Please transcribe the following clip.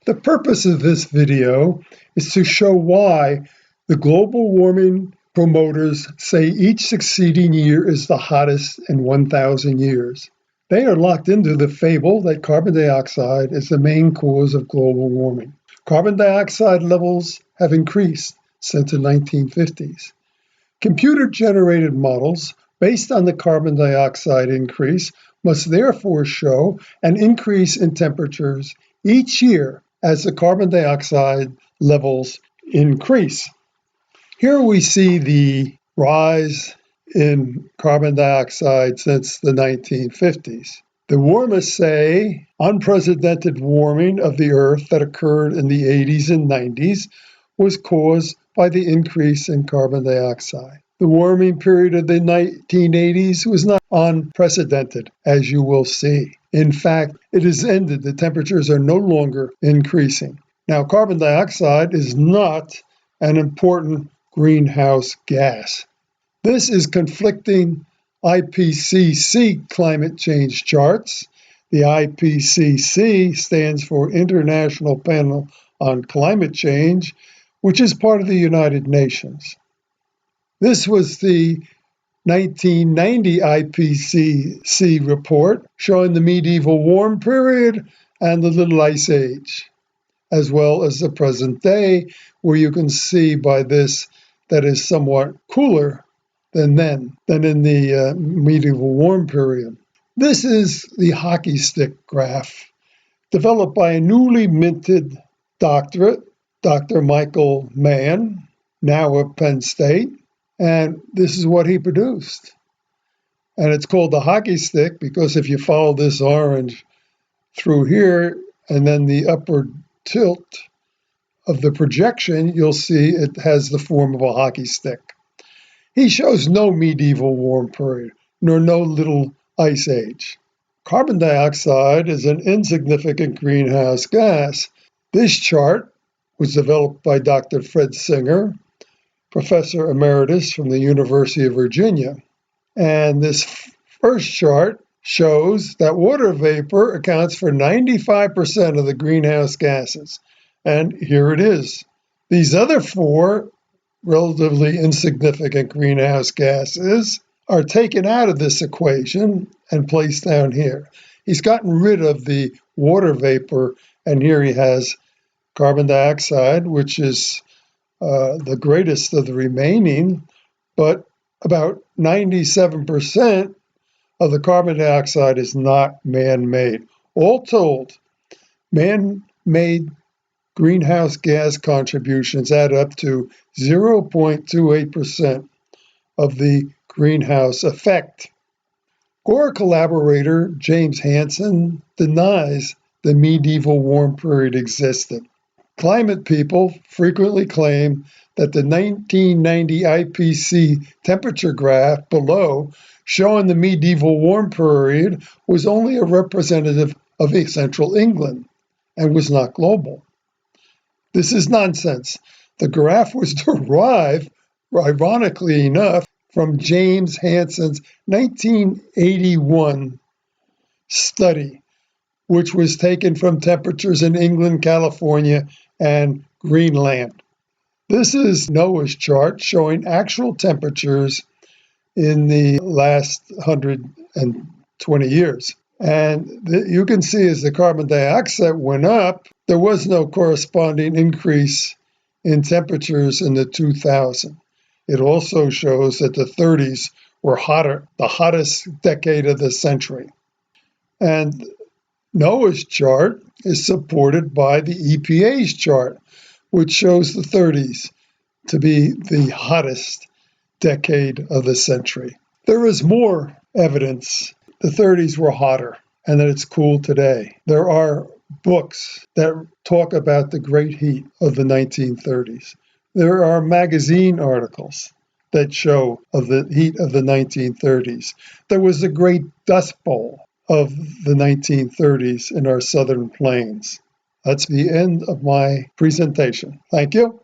The purpose of this video is to show why the global warming promoters say each succeeding year is the hottest in 1,000 years. They are locked into the fable that carbon dioxide is the main cause of global warming. Carbon dioxide levels have increased since the 1950s. Computer-generated models based on the carbon dioxide increase must therefore show an increase in temperatures each year as the carbon dioxide levels increase. Here we see the rise in carbon dioxide since the 1950s. The warmest say unprecedented warming of the Earth that occurred in the 80s and 90s was caused by the increase in carbon dioxide. The warming period of the 1980s was not unprecedented, as you will see. In fact, it has ended. The temperatures are no longer increasing. Now, carbon dioxide is not an important greenhouse gas. This is conflicting IPCC climate change charts. The IPCC stands for International Panel on Climate Change, which is part of the United Nations. This was the 1990 IPCC report showing the medieval warm period and the Little Ice Age, as well as the present day, where you can see by this that is somewhat cooler than in the medieval warm period. This is the hockey stick graph developed by a newly minted doctorate, Dr. Michael Mann, now of Penn State. And this is what he produced. And it's called the hockey stick because if you follow this orange through here and then the upward tilt of the projection, you'll see it has the form of a hockey stick. He shows no medieval warm period, nor no little ice age. Carbon dioxide is an insignificant greenhouse gas. This chart was developed by Dr. Fred Singer, Professor Emeritus from the University of Virginia. And this first chart shows that water vapor accounts for 95% of the greenhouse gases. And here it is. These other four relatively insignificant greenhouse gases are taken out of this equation and placed down here. He's gotten rid of the water vapor, and here he has carbon dioxide, which is the greatest of the remaining, but about 97% of the carbon dioxide is not man-made. All told, man-made greenhouse gas contributions add up to 0.28% of the greenhouse effect. Gore collaborator James Hansen denies the medieval warm period existed. Climate people frequently claim that the 1990 IPCC temperature graph below, showing the medieval warm period, was only a representative of central England and was not global. This is nonsense. The graph was derived, ironically enough, from James Hansen's 1981 study, which was taken from temperatures in England, California, and Greenland. This is NOAA's chart showing actual temperatures in the last 120 years. And you can see as the carbon dioxide went up, there was no corresponding increase in temperatures in the 2000s. It also shows that the 30s were hotter, the hottest decade of the century. And NOAA's chart is supported by the EPA's chart, which shows the 30s to be the hottest decade of the century. There is more evidence the 30s were hotter and that it's cool today. There are books that talk about the great heat of the 1930s. There are magazine articles that show of the heat of the 1930s. There was the Great Dust Bowl of the 1930s in our southern plains. That's the end of my presentation. Thank you.